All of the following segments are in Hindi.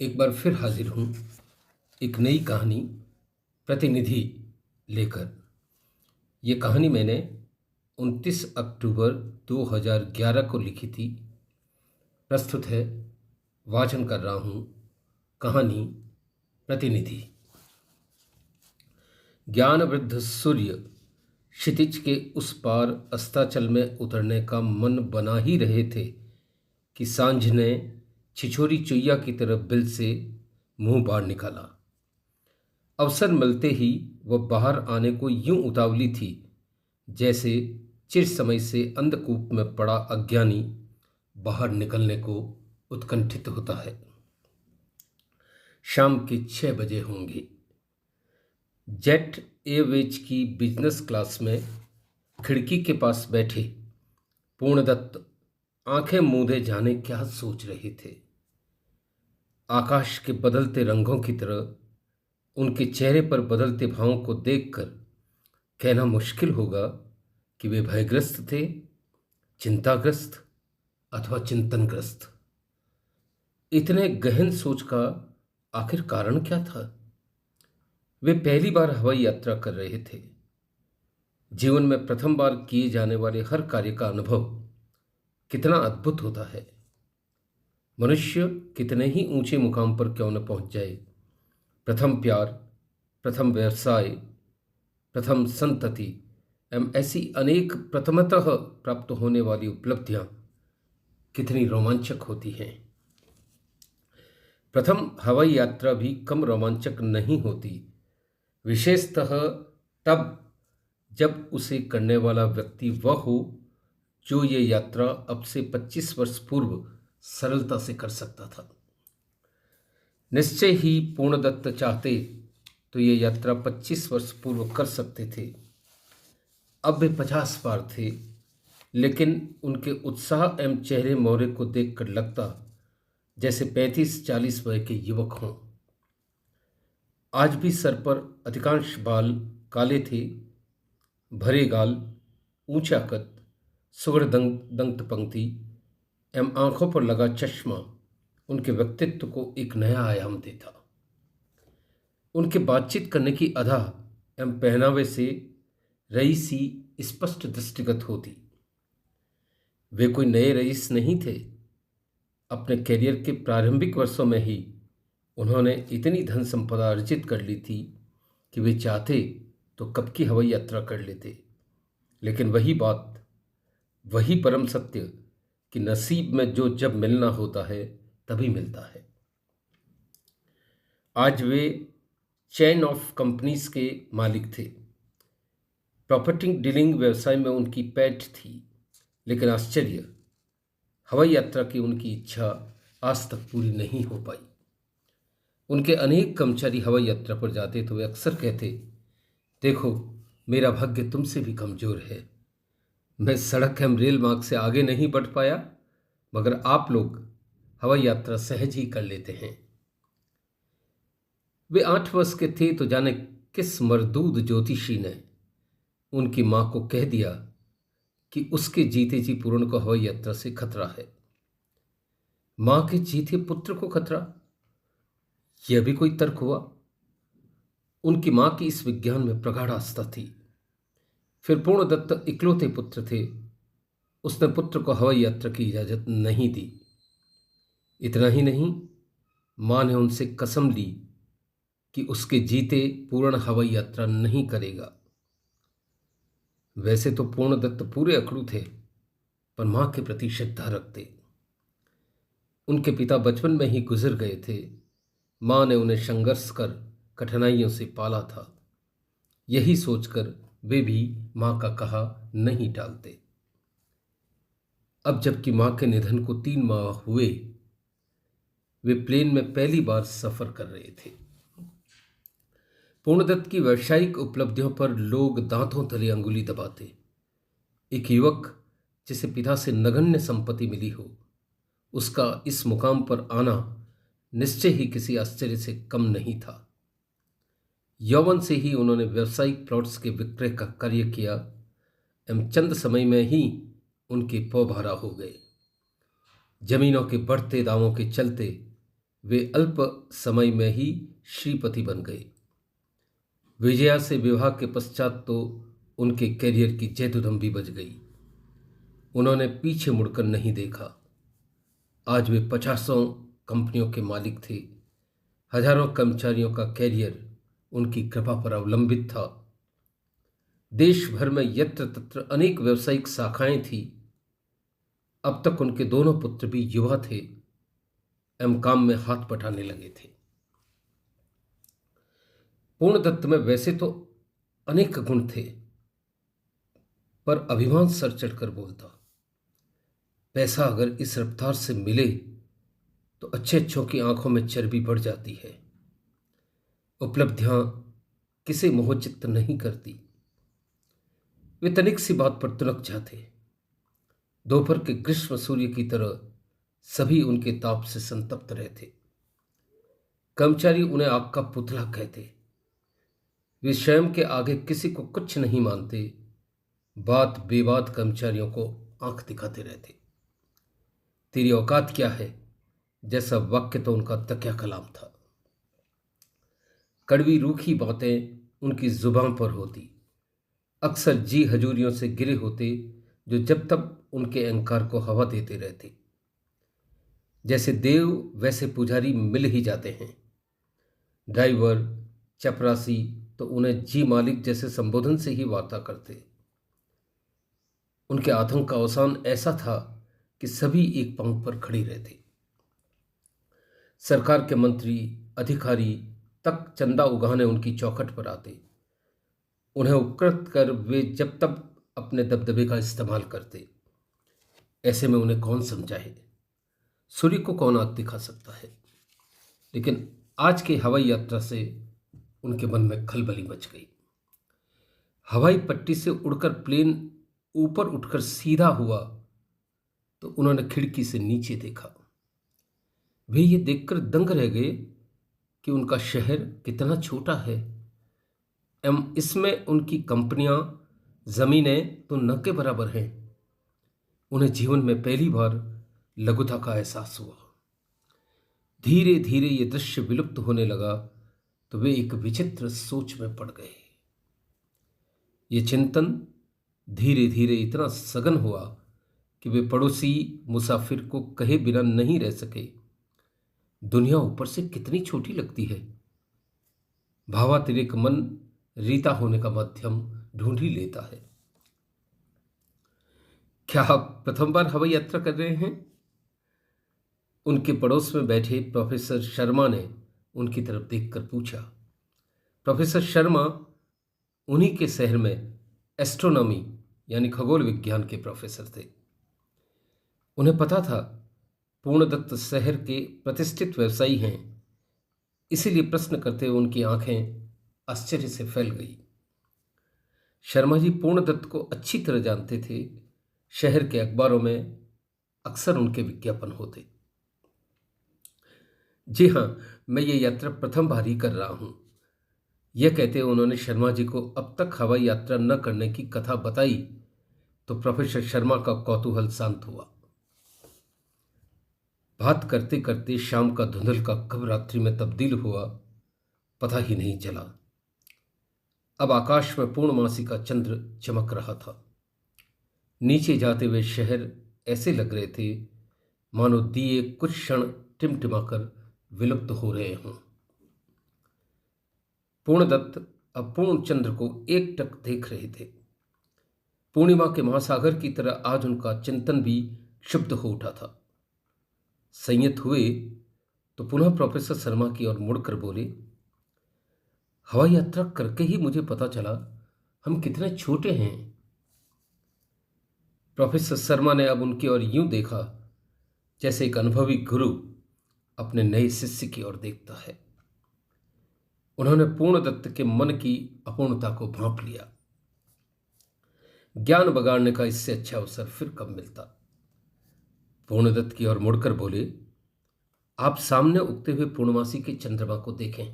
एक बार फिर हाजिर हूँ एक नई कहानी प्रतिनिधि लेकर। ये कहानी मैंने 29 अक्टूबर 2011 को लिखी थी। प्रस्तुत है, वाचन कर रहा हूँ कहानी प्रतिनिधि। ज्ञान वृद्ध सूर्य क्षितिज के उस पार अस्ताचल में उतरने का मन बना ही रहे थे कि सांझ ने छिछोरी चुईया की तरफ बिल से मुंह बाहर निकाला। अवसर मिलते ही वह बाहर आने को यूं उतावली थी जैसे चिर समय से अंधकूप में पड़ा अज्ञानी बाहर निकलने को उत्कंठित होता है। शाम के 6 बजे होंगे। जेट एयरवेज की बिजनेस क्लास में खिड़की के पास बैठे पूर्णदत्त आंखें मूंदे जाने क्या सोच रहे थे। आकाश के बदलते रंगों की तरह उनके चेहरे पर बदलते भावों को देखकर कहना मुश्किल होगा कि वे भयग्रस्त थे, चिंताग्रस्त अथवा चिंतनग्रस्त। इतने गहन सोच का आखिर कारण क्या था? वे पहली बार हवाई यात्रा कर रहे थे। जीवन में प्रथम बार किए जाने वाले हर कार्य का अनुभव कितना अद्भुत होता है। मनुष्य कितने ही ऊंचे मुकाम पर क्यों न पहुंच जाए, प्रथम प्यार, प्रथम व्यवसाय, प्रथम संतति एवं ऐसी अनेक प्रथमतः प्राप्त होने वाली उपलब्धियां कितनी रोमांचक होती हैं। प्रथम हवाई यात्रा भी कम रोमांचक नहीं होती, विशेषतः तब जब उसे करने वाला व्यक्ति वह हो जो ये यात्रा अब से 25 वर्ष पूर्व सरलता से कर सकता था। निश्चय ही पूर्णदत्त चाहते तो ये यात्रा 25 वर्ष पूर्व कर सकते थे। अब वे 50 पार थे, लेकिन उनके उत्साह एवं चेहरे मोहरे को देखकर लगता जैसे 35-40 वर्ष के युवक हों। आज भी सर पर अधिकांश बाल काले थे। भरे गाल, ऊंचा कद, सुगढ़ दंत पंक्ति एवं आंखों पर लगा चश्मा उनके व्यक्तित्व को एक नया आयाम देता। उनके बातचीत करने की अदा एवं पहनावे से रईसी स्पष्ट दृष्टिगत होती। वे कोई नए रईस नहीं थे। अपने करियर के प्रारंभिक वर्षों में ही उन्होंने इतनी धन संपदा अर्जित कर ली थी कि वे चाहते तो कब की हवाई यात्रा कर लेते। लेकिन वही बात, वही परम सत्य कि नसीब में जो जब मिलना होता है तभी मिलता है। आज वे चेन ऑफ कंपनीज के मालिक थे। प्रॉपर्टी डीलिंग व्यवसाय में उनकी पैठ थी, लेकिन आश्चर्य, हवाई यात्रा की उनकी इच्छा आज तक पूरी नहीं हो पाई। उनके अनेक कर्मचारी हवाई यात्रा पर जाते तो वे अक्सर कहते, देखो मेरा भाग्य तुमसे भी कमजोर है। मैं सड़क एवं रेल मार्ग से आगे नहीं बढ़ पाया, मगर आप लोग हवाई यात्रा सहज ही कर लेते हैं। वे 8 वर्ष के थे तो जाने किस मरदूद ज्योतिषी ने उनकी मां को कह दिया कि उसके जीते जी पूर्ण को हवाई यात्रा से खतरा है। मां के जीते पुत्र को खतरा, यह भी कोई तर्क हुआ? उनकी मां की इस विज्ञान में प्रगाढ़ आस्था थी। फिर पूर्णदत्त इकलौते पुत्र थे। उसने पुत्र को हवाई यात्रा की इजाजत नहीं दी। इतना ही नहीं, मां ने उनसे कसम ली कि उसके जीते पूर्ण हवाई यात्रा नहीं करेगा। वैसे तो पूर्णदत्त पूरे अकड़ू थे, पर मां के प्रति श्रद्धा रखते। उनके पिता बचपन में ही गुजर गए थे। मां ने उन्हें संघर्ष कर कठिनाइयों से पाला था। यही सोचकर वे भी मां का कहा नहीं टालते। अब जबकि मां के निधन को 3 माह हुए, वे प्लेन में पहली बार सफर कर रहे थे। पूर्णदत्त की व्यावसायिक उपलब्धियों पर लोग दांतों तले अंगुली दबाते। एक युवक जिसे पिता से नगण्य संपत्ति मिली हो, उसका इस मुकाम पर आना निश्चय ही किसी आश्चर्य से कम नहीं था। यौवन से ही उन्होंने व्यावसायिक प्लॉट्स के विक्रय का कार्य किया एवं चंद समय में ही उनके पौभारा हो गए। जमीनों के बढ़ते दामों के चलते वे अल्प समय में ही श्रीपति बन गए। विजया से विवाह के पश्चात तो उनके करियर की जैदुदम भी बज गई। उन्होंने पीछे मुड़कर नहीं देखा। आज वे 50 कंपनियों के मालिक थे। हजारों कर्मचारियों का करियर उनकी कृपा पर अवलंबित था। देश भर में यत्र तत्र अनेक व्यावसायिक शाखाएं थी। अब तक उनके दोनों पुत्र भी युवा थे एवं काम में हाथ बटाने लगे थे। पूर्णदत्त में वैसे तो अनेक गुण थे, पर अभिमान सर चढ़कर बोलता। पैसा अगर इस रफ्तार से मिले तो अच्छे अच्छों की आंखों में चर्बी बढ़ जाती है। उपलब्धियां किसे मोहचित्त नहीं करती। वे तनिक सी बात पर तुनक जाते। दोपहर के ग्रीष्म सूर्य की तरह सभी उनके ताप से संतप्त रहते। कर्मचारी उन्हें आग का पुतला कहते। वे स्वयं के आगे किसी को कुछ नहीं मानते। बात बेबात कर्मचारियों को आंख दिखाते रहते। तेरी औकात क्या है जैसा वाक्य तो उनका तकिया कलाम था। कड़वी रूखी बातें उनकी जुबान पर होती। अक्सर जी हजूरियों से गिरे होते जो जब तक उनके अहंकार को हवा देते रहते। जैसे देव वैसे पुजारी मिल ही जाते हैं। ड्राइवर चपरासी तो उन्हें जी मालिक जैसे संबोधन से ही वार्ता करते। उनके आतंक का अवसान ऐसा था कि सभी एक पंख पर खड़े रहते। सरकार के मंत्री अधिकारी तक चंदा उगाने उनकी चौखट पर आते। उन्हें उपकृत कर वे जब तक अपने दबदबे का इस्तेमाल करते। ऐसे में उन्हें कौन समझाए, सूर्य को कौन आग दिखा सकता है। लेकिन आज की हवाई यात्रा से उनके मन में खलबली मच गई। हवाई पट्टी से उड़कर प्लेन ऊपर उठकर सीधा हुआ तो उन्होंने खिड़की से नीचे देखा। वे ये देखकर दंग रह गए कि उनका शहर कितना छोटा है एवं इसमें उनकी कंपनियां जमीनें तो न के बराबर हैं। उन्हें जीवन में पहली बार लघुता का एहसास हुआ। धीरे धीरे ये दृश्य विलुप्त होने लगा तो वे एक विचित्र सोच में पड़ गए। ये चिंतन धीरे धीरे इतना सघन हुआ कि वे पड़ोसी मुसाफिर को कहे बिना नहीं रह सके। दुनिया ऊपर से कितनी छोटी लगती है। भावातिरेक मन रीता होने का माध्यम ढूंढ ही लेता है। क्या आप प्रथम बार हवाई यात्रा कर रहे हैं? उनके पड़ोस में बैठे प्रोफेसर शर्मा ने उनकी तरफ देखकर पूछा। प्रोफेसर शर्मा उन्हीं के शहर में एस्ट्रोनॉमी यानी खगोल विज्ञान के प्रोफेसर थे। उन्हें पता था पूर्णदत्त शहर के प्रतिष्ठित व्यवसायी हैं, इसीलिए प्रश्न करते हुए उनकी आंखें आश्चर्य से फैल गई। शर्मा जी पूर्णदत्त को अच्छी तरह जानते थे। शहर के अखबारों में अक्सर उनके विज्ञापन होते। जी हाँ, मैं ये यात्रा प्रथम बार ही कर रहा हूं। यह कहते हुए उन्होंने शर्मा जी को अब तक हवाई यात्रा न करने की कथा बताई तो प्रोफेसर शर्मा का कौतूहल शांत हुआ। बात करते करते शाम का धुंधल का कब रात्रि में तब्दील हुआ पता ही नहीं चला। अब आकाश में पूर्णमासी का चंद्र चमक रहा था। नीचे जाते हुए शहर ऐसे लग रहे थे मानो दिए कुछ क्षण टिमटिमाकर विलुप्त हो रहे हों। पूर्णदत्त अब पूर्ण चंद्र को एकटक देख रहे थे। पूर्णिमा के महासागर की तरह आज उनका चिंतन भी क्षुब्ध हो उठा था। संयत हुए तो पुनः प्रोफेसर शर्मा की ओर मुड़कर बोले, हवाई यात्रा करके ही मुझे पता चला हम कितने छोटे हैं। प्रोफेसर शर्मा ने अब उनकी ओर यूं देखा जैसे एक अनुभवी गुरु अपने नए शिष्य की ओर देखता है। उन्होंने पूर्णदत्त के मन की अपूर्णता को भांप लिया। ज्ञान बगाड़ने का इससे अच्छा अवसर फिर कब मिलता। पूर्णदत्त की ओर मुड़कर बोले, आप सामने उगते हुए पूर्णमासी के चंद्रमा को देखें।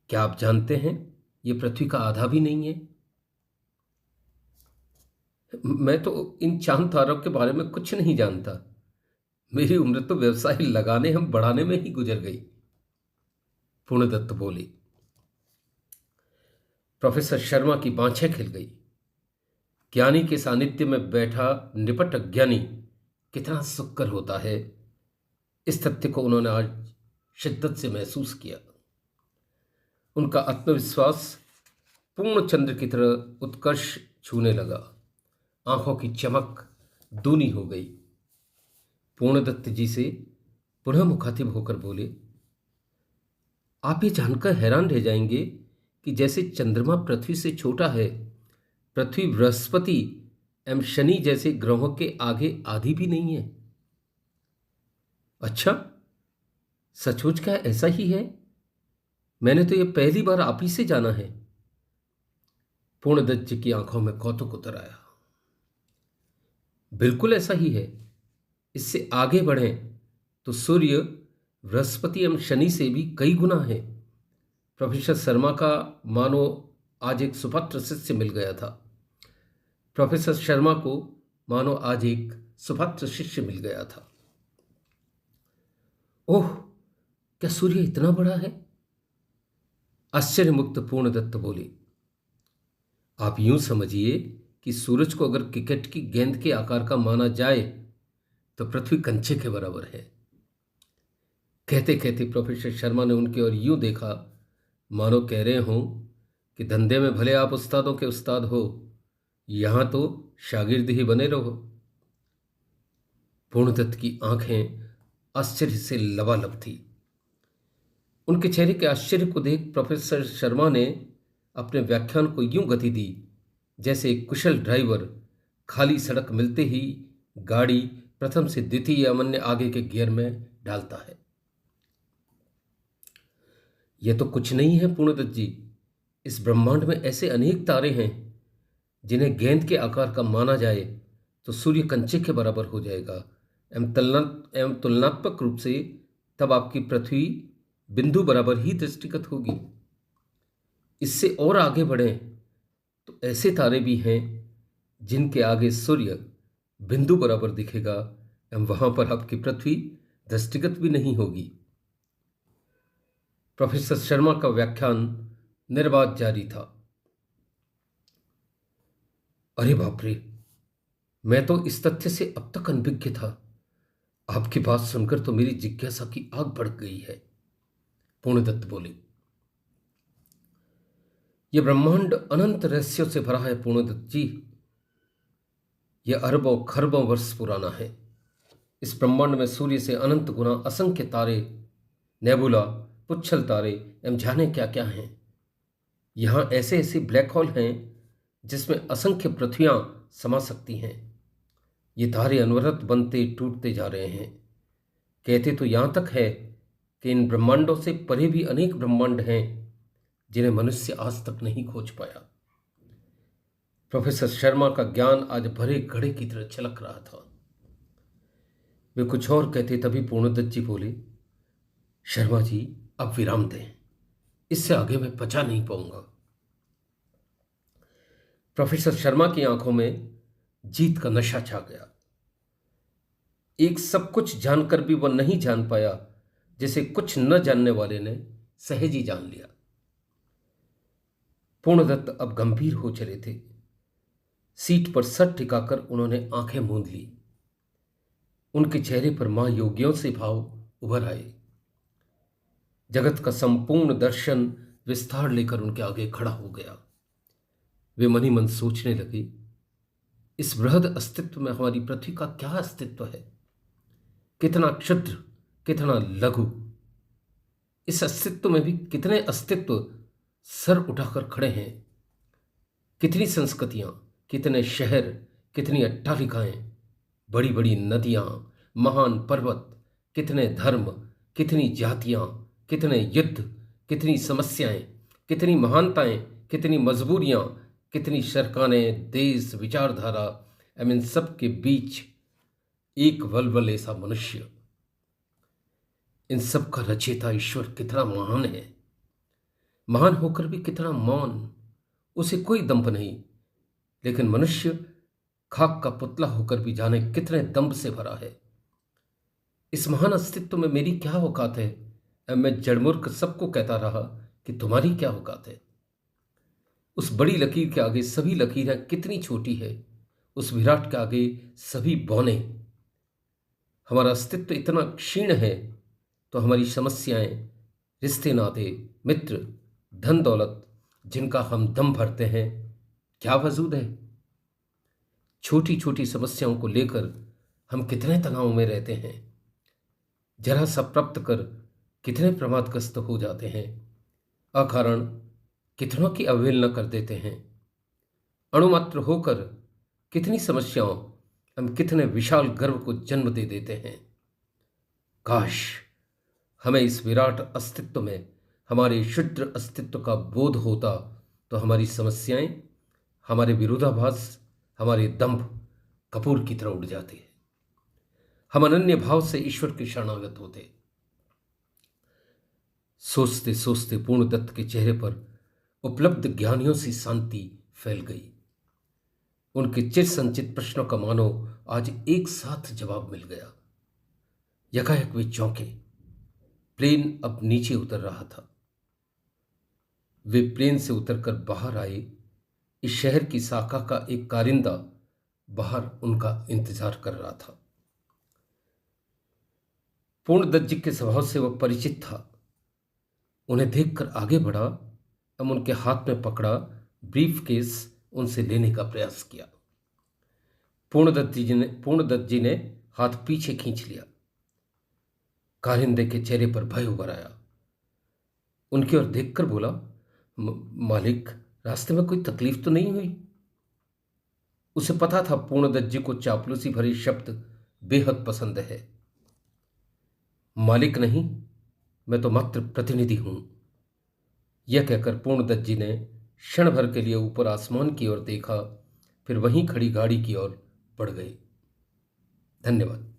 क्या आप जानते हैं ये पृथ्वी का आधा भी नहीं है। मैं तो इन चांद तारों के बारे में कुछ नहीं जानता। मेरी उम्र तो व्यवसाय लगाने हम बढ़ाने में ही गुजर गई। पूर्णदत्त बोली। प्रोफेसर शर्मा की बाँछें खिल गई। ज्ञानी के सानिध्य में बैठा निपट अज्ञानी कितना सुखकर होता है, इस तथ्य को उन्होंने आज शिद्दत से महसूस किया। उनका आत्मविश्वास पूर्ण चंद्र की तरह उत्कर्ष छूने लगा। आंखों की चमक दूनी हो गई। पूर्णदत्त जी से पुनः मुखातिब होकर बोले, आप ये जानकर हैरान रह जाएंगे कि जैसे चंद्रमा पृथ्वी से छोटा है, पृथ्वी बृहस्पति एवं शनि जैसे ग्रहों के आगे आधी भी नहीं है। अच्छा, सचमुच क्या ऐसा ही है? मैंने तो यह पहली बार आप ही से जाना है। पूर्णदत्त जी की आंखों में कौतुक उतर आया। बिल्कुल ऐसा ही है। इससे आगे बढ़ें तो सूर्य बृहस्पति एवं शनि से भी कई गुना है। प्रोफेसर शर्मा का मानो आज एक सुपात्र शिष्य मिल गया था। प्रोफेसर शर्मा को मानो आज एक सुपात्र शिष्य मिल गया था। ओह, क्या सूर्य इतना बड़ा है? आश्चर्यमुक्त पूर्णदत्त बोले। आप यूं समझिए कि सूरज को अगर क्रिकेट की गेंद के आकार का माना जाए तो पृथ्वी कंचे के बराबर है। कहते कहते प्रोफेसर शर्मा ने उनकी ओर यूं देखा मानो कह रहे हों कि धंधे में भले आप उस्तादों के उस्ताद हो, यहां तो शागिर्द ही बने रहो। पूर्णदत्त की आंखें आश्चर्य से लबालब थी। उनके चेहरे के आश्चर्य को देख प्रोफेसर शर्मा ने अपने व्याख्यान को यूं गति दी जैसे एक कुशल ड्राइवर खाली सड़क मिलते ही गाड़ी प्रथम से द्वितीय या अन्य आगे के गियर में डालता है। यह तो कुछ नहीं है पूर्णदत्त जी। इस ब्रह्मांड में ऐसे अनेक तारे हैं जिन्हें गेंद के आकार का माना जाए तो सूर्य कंचे के बराबर हो जाएगा एवं तुलनात्मक रूप से तब आपकी पृथ्वी बिंदु बराबर ही दृष्टिगत होगी। इससे और आगे बढ़ें तो ऐसे तारे भी हैं जिनके आगे सूर्य बिंदु बराबर दिखेगा एवं वहां पर आपकी पृथ्वी दृष्टिगत भी नहीं होगी। प्रोफेसर शर्मा का व्याख्यान निर्बाध जारी था। अरे बाप रे, मैं तो इस तथ्य से अब तक अनभिज्ञ था। आपकी बात सुनकर तो मेरी जिज्ञासा की आग बढ़ गई है। पूर्णदत्त बोले। यह ब्रह्मांड अनंत रहस्यों से भरा है पूर्णदत्त जी। यह अरबों खरबों वर्ष पुराना है। इस ब्रह्मांड में सूर्य से अनंत गुना असंख्य तारे, नेबुला, पुच्छल तारे एवं जाने क्या क्या हैं। यहाँ ऐसे ऐसे ब्लैक होल हैं जिसमें असंख्य पृथ्वियां समा सकती हैं। ये तारे अनवरत बनते टूटते जा रहे हैं। कहते तो यहाँ तक है कि इन ब्रह्मांडों से परे भी अनेक ब्रह्मांड हैं जिन्हें मनुष्य आज तक नहीं खोज पाया। प्रोफेसर शर्मा का ज्ञान आज भरे घड़े की तरह छलक रहा था। वे कुछ और कहते तभी पूर्णदत्त जी बोले, शर्मा जी अब विराम दें, इससे आगे मैं पचा नहीं पाऊंगा। प्रोफेसर शर्मा की आंखों में जीत का नशा छा गया। एक सब कुछ जानकर भी वह नहीं जान पाया जिसे कुछ न जानने वाले ने सहज ही जान लिया। पूर्णदत्त अब गंभीर हो चले थे। सीट पर सर टिकाकर उन्होंने आंखें मूंद ली। उनके चेहरे पर मां योगियों से भाव उभर आए। जगत का संपूर्ण दर्शन विस्तार लेकर उनके आगे खड़ा हो गया। वे मन ही मन सोचने लगे, इस बृहद अस्तित्व में हमारी पृथ्वी का क्या अस्तित्व है? कितना क्षुद्र, कितना लघु। इस अस्तित्व में भी कितने अस्तित्व सर उठाकर खड़े हैं। कितनी संस्कृतियां, कितने शहर, कितनी अट्टालिकाएं, बड़ी बड़ी नदियां, महान पर्वत, कितने धर्म, कितनी जातियां, कितने युद्ध, कितनी समस्याएं, कितनी महानताएं, कितनी मजबूरियां, कितनी सरकारें, देश, विचारधारा एवं इन सब के बीच एक वल्वल ऐसा मनुष्य। इन सब का रचयिता ईश्वर कितना महान है। महान होकर भी कितना मौन, उसे कोई दंभ नहीं। लेकिन मनुष्य खाक का पुतला होकर भी जाने कितने दंभ से भरा है। इस महान अस्तित्व में मेरी क्या औकात है? अब मैं जड़मूर्ख सबको कहता रहा कि तुम्हारी क्या औकात है? उस बड़ी लकीर के आगे सभी लकीरें कितनी छोटी है, उस विराट के आगे सभी बौने। हमारा अस्तित्व इतना क्षीण है तो हमारी समस्याएं, रिश्ते नाते, मित्र, धन दौलत जिनका हम दम भरते हैं, क्या वजूद है? छोटी छोटी समस्याओं को लेकर हम कितने तनाव में रहते हैं, जरा सा प्राप्त कर कितने प्रमादग्रस्त हो जाते हैं, अकारण कितनों की अवहेलना कर देते हैं, अणुमात्र होकर कितनी समस्याओं, हम कितने विशाल गर्व को जन्म दे देते हैं। काश हमें इस विराट अस्तित्व में हमारे शुद्र अस्तित्व का बोध होता तो हमारी समस्याएं, हमारे विरोधाभास, हमारे दंभ कपूर की तरह उड़ जाते हैं। हम अनन्य भाव से ईश्वर के शरणागत होते। सोचते सोचते पूर्णदत्त के चेहरे पर उपलब्ध ज्ञानियों से शांति फैल गई। उनके चिर संचित प्रश्नों का मानो आज एक साथ जवाब मिल गया। यकायक वे चौंके। प्लेन अब नीचे उतर रहा था। वे प्लेन से उतरकर बाहर आए। इस शहर की शाखा का एक कारिंदा बाहर उनका इंतजार कर रहा था। पूर्णदत्त जी के स्वभाव से वह परिचित था। उन्हें देखकर आगे बढ़ा। अब उनके हाथ में पकड़ा ब्रीफ केस उनसे लेने का प्रयास किया। पूर्णदत्त जी ने हाथ पीछे खींच लिया। कारिंदे के चेहरे पर भय उभर आया। उनकी ओर देखकर बोला, मालिक, रास्ते में कोई तकलीफ तो नहीं हुई? उसे पता था पूर्णदत्त जी को चापलूसी भरे शब्द बेहद पसंद है। मालिक नहीं, मैं तो मात्र प्रतिनिधि हूं। यह कहकर पूर्णदत्त जी ने क्षण भर के लिए ऊपर आसमान की ओर देखा, फिर वहीं खड़ी गाड़ी की ओर बढ़ गए। धन्यवाद।